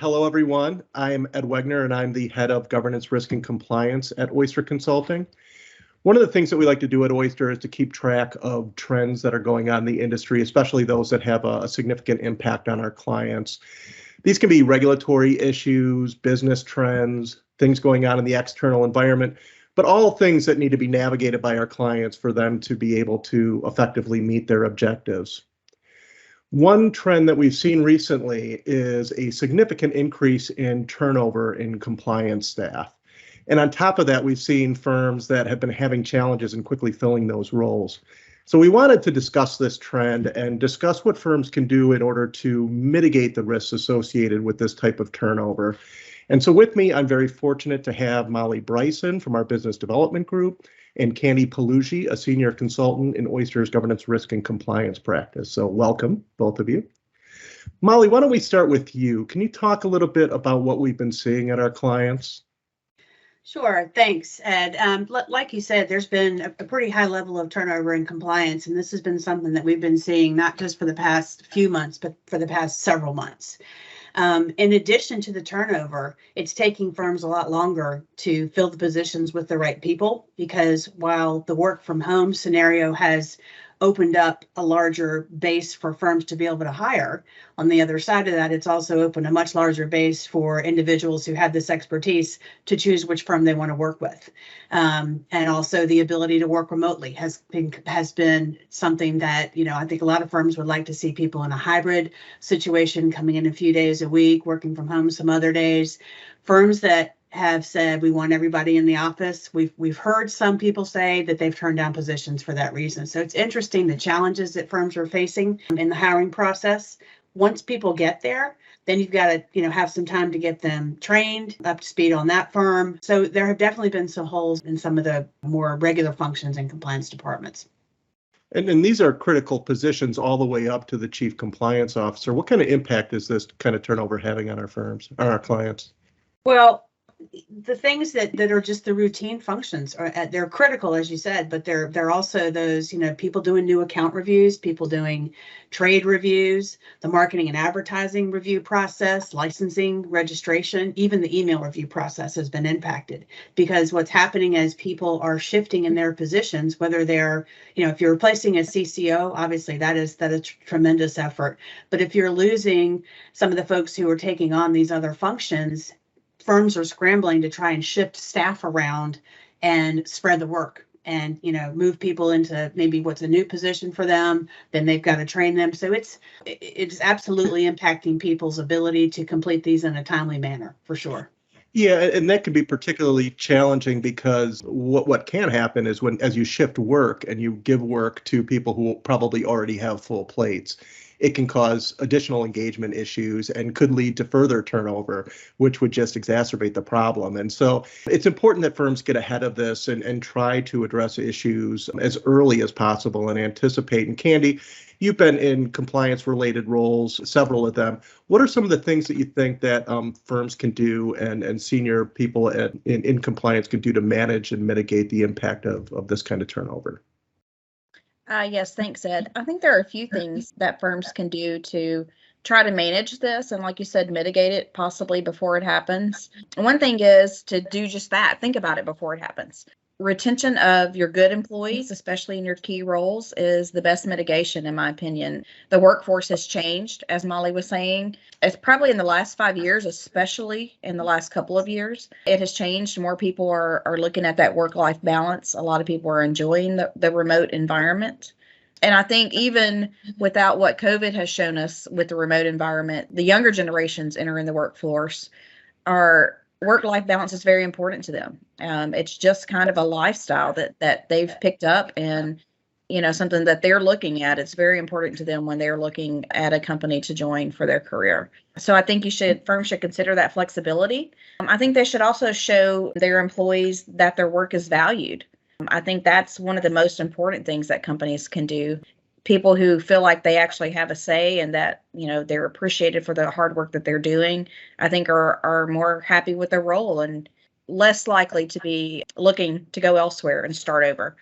Hello, everyone. I'm Ed Wegner, and I'm the head of governance, risk, and compliance at Oyster Consulting. One of the things that we like to do at Oyster is to keep track of trends that are going on in the industry, especially those that have a significant impact on our clients. These can be regulatory issues, business trends, things going on in the external environment, but all things that need to be navigated by our clients for them to be able to effectively meet their objectives. One trend that we've seen recently is a significant increase in turnover in compliance staff. And on top of that, we've seen firms that have been having challenges in quickly filling those roles. So we wanted to discuss this trend and discuss what firms can do in order to mitigate the risks associated with this type of turnover. And so with me, I'm very fortunate to have Molly Bryson from our business development group and Candy Palucci, a senior consultant in Oyster's governance, risk, and compliance practice. So welcome, both of you. Molly, why don't we start with you? Can you talk a little bit about what we've been seeing at our clients? Sure. Thanks, Ed. Like you said, there's been a pretty high level of turnover in compliance, and this has been something that we've been seeing not just for the past few months, but for the past several months. In addition to the turnover, it's taking firms a lot longer to fill the positions with the right people, because while the work from home scenario has opened up a larger base for firms to be able to hire, on the other side of that, it's also opened a much larger base for individuals who have this expertise to choose which firm they want to work with. And also the ability to work remotely has been something that, I think a lot of firms would like to see people in a hybrid situation, coming in a few days a week, working from home some other days. Firms that have said we want everybody in the office. We've heard some people say that they've turned down positions for that reason. So it's interesting the challenges that firms are facing in the hiring process. Once people get there, then you've got to have some time to get them trained, up to speed on that firm. So there have definitely been some holes in some of the more regular functions in compliance departments. And these are critical positions all the way up to the chief compliance officer. What kind of impact is this kind of turnover having on our firms, on our clients? Well, the things that are just the routine functions they're critical, as you said, but they're also those, people doing new account reviews, people doing trade reviews, the marketing and advertising review process, licensing, registration, even the email review process has been impacted, because what's happening is people are shifting in their positions, whether they're, if you're replacing a CCO, obviously that is a tremendous effort. But if you're losing some of the folks who are taking on these other functions, firms are scrambling to try and shift staff around and spread the work and, move people into maybe what's a new position for them. Then they've got to train them. So it's absolutely impacting people's ability to complete these in a timely manner, for sure. Yeah, and that can be particularly challenging because what can happen is as you shift work and you give work to people who probably already have full plates, it can cause additional engagement issues and could lead to further turnover, which would just exacerbate the problem. And so it's important that firms get ahead of this and try to address issues as early as possible and anticipate. And Candy, you've been in compliance-related roles, several of them. What are some of the things that you think that firms can do and senior people in compliance can do to manage and mitigate the impact of this kind of turnover? Yes, thanks, Ed. I think there are a few things that firms can do to try to manage this and, like you said, mitigate it possibly before it happens. One thing is to do just that. Think about it before it happens. Retention of your good employees, especially in your key roles, is the best mitigation, in my opinion. The workforce has changed, as Molly was saying. It's probably in the last 5 years, especially in the last couple of years. It has changed. More people are looking at that work-life balance. A lot of people are enjoying the remote environment. And I think even without what COVID has shown us with the remote environment, the younger generations entering the workforce are work-life balance is very important to them. It's just kind of a lifestyle that they've picked up and, something that they're looking at. It's very important to them when they're looking at a company to join for their career. So I think firms should consider that flexibility. I think they should also show their employees that their work is valued. I think that's one of the most important things that companies can do. People who feel like they actually have a say and that, they're appreciated for the hard work that they're doing, I think are more happy with their role and less likely to be looking to go elsewhere and start over.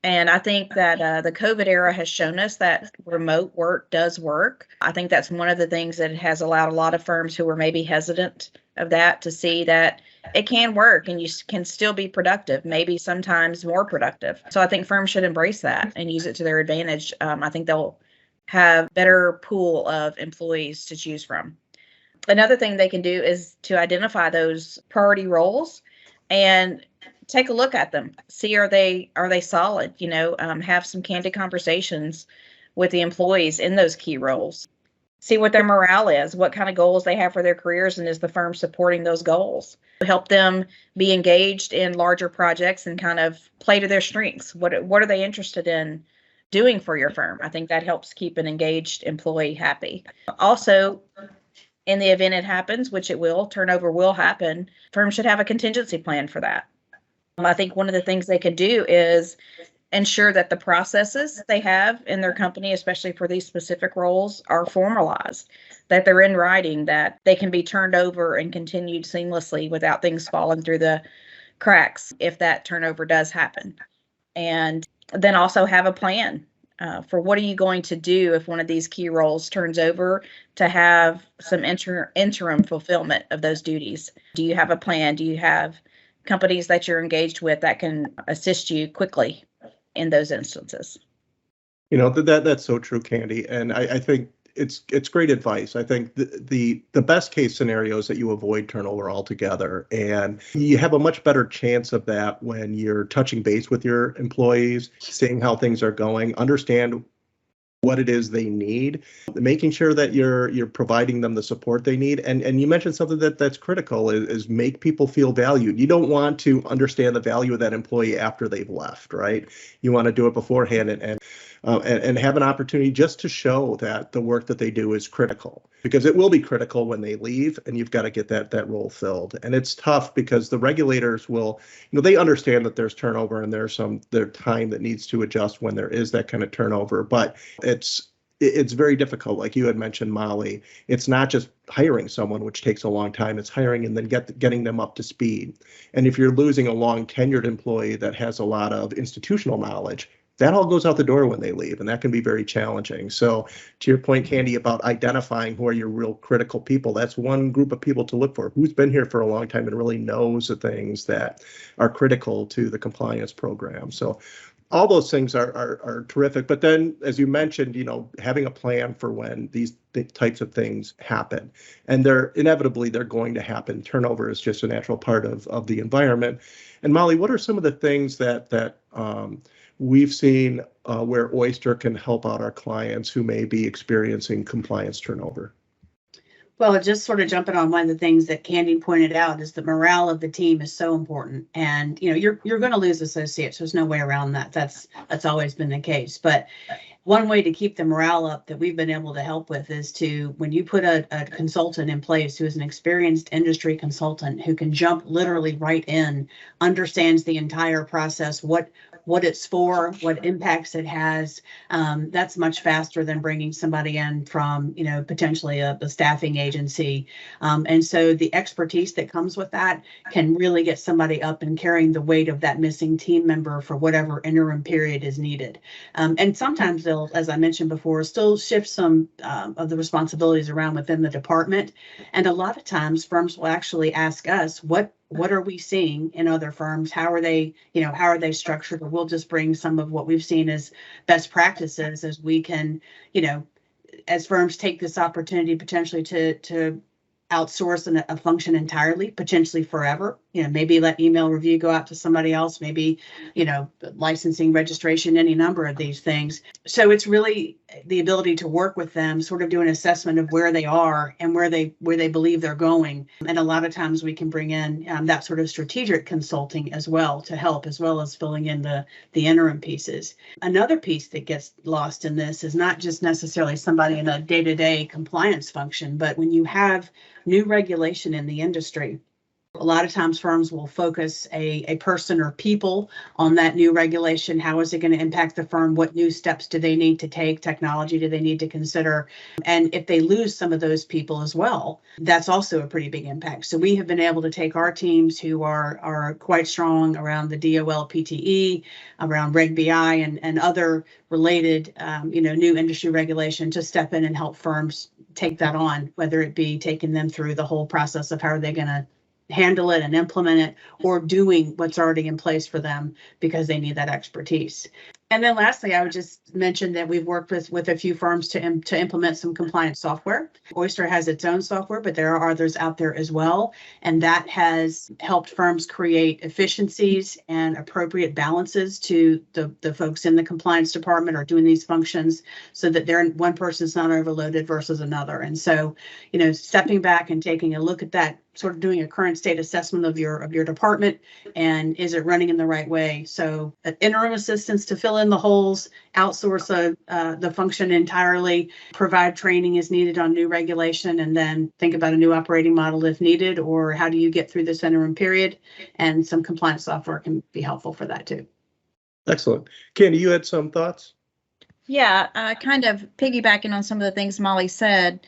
And I think that the COVID era has shown us that remote work does work. I think that's one of the things that has allowed a lot of firms who were maybe hesitant of that to see that it can work and you can still be productive, maybe sometimes more productive. So I think firms should embrace that and use it to their advantage. I think they'll have better pool of employees to choose from. Another thing they can do is to identify those priority roles and take a look at them. See, are they solid? Have some candid conversations with the employees in those key roles. See what their morale is, what kind of goals they have for their careers, and is the firm supporting those goals? Help them be engaged in larger projects and kind of play to their strengths. What are they interested in doing for your firm? I think that helps keep an engaged employee happy. Also, in the event it happens, which it will, turnover will happen, firms should have a contingency plan for that. I think one of the things they could do is ensure that the processes they have in their company, especially for these specific roles, are formalized, that they're in writing, that they can be turned over and continued seamlessly without things falling through the cracks if that turnover does happen. And then also have a plan for what are you going to do if one of these key roles turns over, to have some interim fulfillment of those duties. Do you have a plan? Do you have companies that you're engaged with that can assist you quickly in those instances? That's so true, Candy. And I think it's great advice. I think the best case scenario is that you avoid turnover altogether, and you have a much better chance of that when you're touching base with your employees, seeing how things are going, understand what it is they need, making sure that you're providing them the support they need. And you mentioned something that's critical is make people feel valued. You don't want to understand the value of that employee after they've left, right? You want to do it beforehand and have an opportunity just to show that the work that they do is critical, because it will be critical when they leave, and you've got to get that role filled. And it's tough because the regulators will, they understand that there's turnover and there's time that needs to adjust when there is that kind of turnover, but it's very difficult. Like you had mentioned, Molly, it's not just hiring someone, which takes a long time. It's hiring and then getting them up to speed. And if you're losing a long tenured employee that has a lot of institutional knowledge, that all goes out the door when they leave, and that can be very challenging. So to your point, Candy, about identifying who are your real critical people, that's one group of people to look for, who's been here for a long time and really knows the things that are critical to the compliance program. So all those things are terrific. But then, as you mentioned, having a plan for when these types of things happen, and they're going to happen. Turnover is just a natural part of the environment. And Molly, what are some of the things that we've seen where Oyster can help out our clients who may be experiencing compliance turnover? Well, just sort of jumping on one of the things that Candy pointed out is the morale of the team is so important. And, you're going to lose associates. There's no way around that. That's always been the case. But one way to keep the morale up that we've been able to help with is when you put a consultant in place who is an experienced industry consultant who can jump literally right in, understands the entire process, what it's for, what impacts it has, that's much faster than bringing somebody in from, potentially a staffing agency. And so the expertise that comes with that can really get somebody up and carrying the weight of that missing team member for whatever interim period is needed. And sometimes they'll, as I mentioned before, still shift some of the responsibilities around within the department. And a lot of times firms will actually ask us, what are we seeing in other firms? How are they structured? Or we'll just bring some of what we've seen as best practices as we can, as firms take this opportunity potentially to outsource a function entirely, potentially forever. Maybe let email review go out to somebody else, maybe, licensing, registration, any number of these things. So it's really the ability to work with them, sort of do an assessment of where they are and where they believe they're going. And a lot of times we can bring in that sort of strategic consulting as well to help, as well as filling in the interim pieces. Another piece that gets lost in this is not just necessarily somebody in a day-to-day compliance function, but when you have new regulation in the industry, A lot of times firms will focus a person or people on that new regulation. How is it going to impact the firm? What new steps do they need to take? Technology do they need to consider? And if they lose some of those people as well, that's also a pretty big impact. So we have been able to take our teams who are quite strong around the DOL PTE, around Reg BI and other related new industry regulation to step in and help firms take that on, whether it be taking them through the whole process of how are they going to handle it and implement it, or doing what's already in place for them because they need that expertise. And then lastly, I would just mention that we've worked with a few firms to implement some compliance software. Oyster has its own software, but there are others out there as well. And that has helped firms create efficiencies and appropriate balances to the folks in the compliance department or doing these functions so that one person's not overloaded versus another. And so, stepping back and taking a look at that, sort of doing a current state assessment of your department, and is it running in the right way? So interim assistance to fill in the holes, outsource the function entirely, provide training as needed on new regulation, and then think about a new operating model if needed, or how do you get through this interim period? And some compliance software can be helpful for that too. Excellent. Candy, you had some thoughts? Yeah, kind of piggybacking on some of the things Molly said.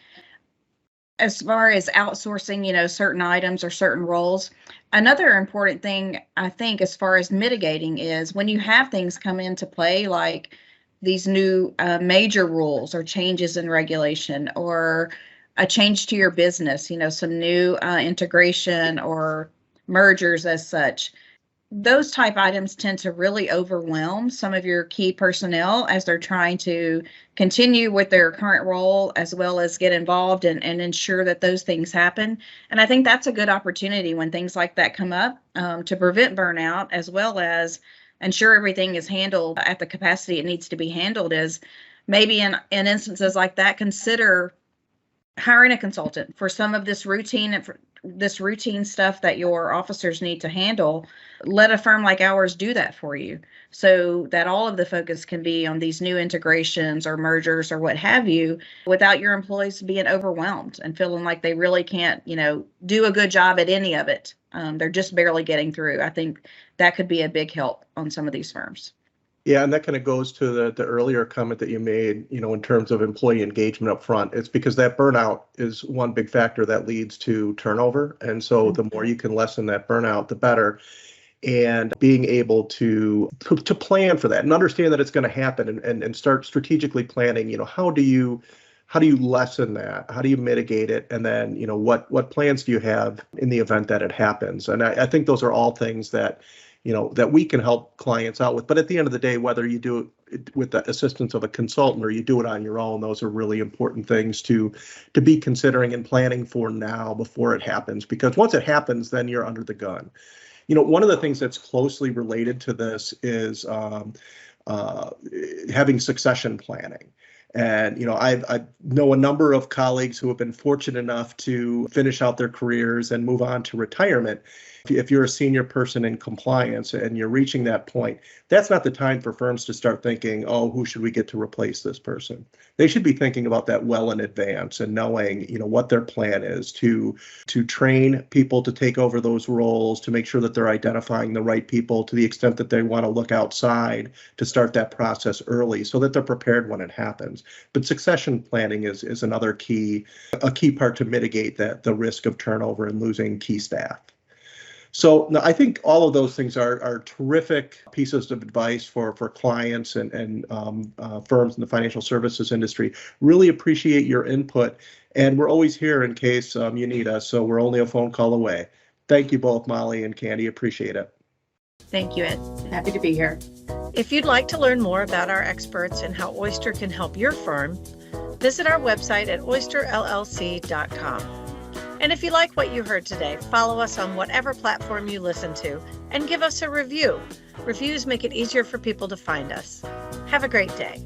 As far as outsourcing, certain items or certain roles, another important thing I think as far as mitigating is when you have things come into play, like these new major rules or changes in regulation or a change to your business, some new integration or mergers as such. Those type items tend to really overwhelm some of your key personnel as they're trying to continue with their current role, as well as get involved and ensure that those things happen. And I think that's a good opportunity when things like that come up to prevent burnout, as well as ensure everything is handled at the capacity it needs to be handled. Is maybe in instances like that, consider hiring a consultant for some of this routine stuff that your officers need to handle. Let a firm like ours do that for you so that all of the focus can be on these new integrations or mergers or what have you, without your employees being overwhelmed and feeling like they really can't, do a good job at any of it. They're just barely getting through. I think that could be a big help on some of these firms. Yeah, and that kind of goes to the earlier comment that you made, in terms of employee engagement up front. It's because that burnout is one big factor that leads to turnover. And so the more you can lessen that burnout, the better. And being able to plan for that and understand that it's going to happen and start strategically planning, how do you lessen that? How do you mitigate it? And then, what plans do you have in the event that it happens? And I think those are all things that that we can help clients out with. But at the end of the day, whether you do it with the assistance of a consultant or you do it on your own, those are really important things to be considering and planning for now before it happens. Because once it happens, then you're under the gun. One of the things that's closely related to this is having succession planning. And, I know a number of colleagues who have been fortunate enough to finish out their careers and move on to retirement. If you're a senior person in compliance and you're reaching that point, that's not the time for firms to start thinking, oh, who should we get to replace this person? They should be thinking about that well in advance and knowing, what their plan is to train people to take over those roles, to make sure that they're identifying the right people to the extent that they want to look outside, to start that process early so that they're prepared when it happens. But succession planning is another key part to mitigate the risk of turnover and losing key staff. So I think all of those things are terrific pieces of advice for clients and firms in the financial services industry. Really appreciate your input. And we're always here in case you need us. So we're only a phone call away. Thank you both, Molly and Candy. Appreciate it. Thank you, Ed. Happy to be here. If you'd like to learn more about our experts and how Oyster can help your firm, visit our website at oysterllc.com. And if you like what you heard today, follow us on whatever platform you listen to and give us a review. Reviews make it easier for people to find us. Have a great day.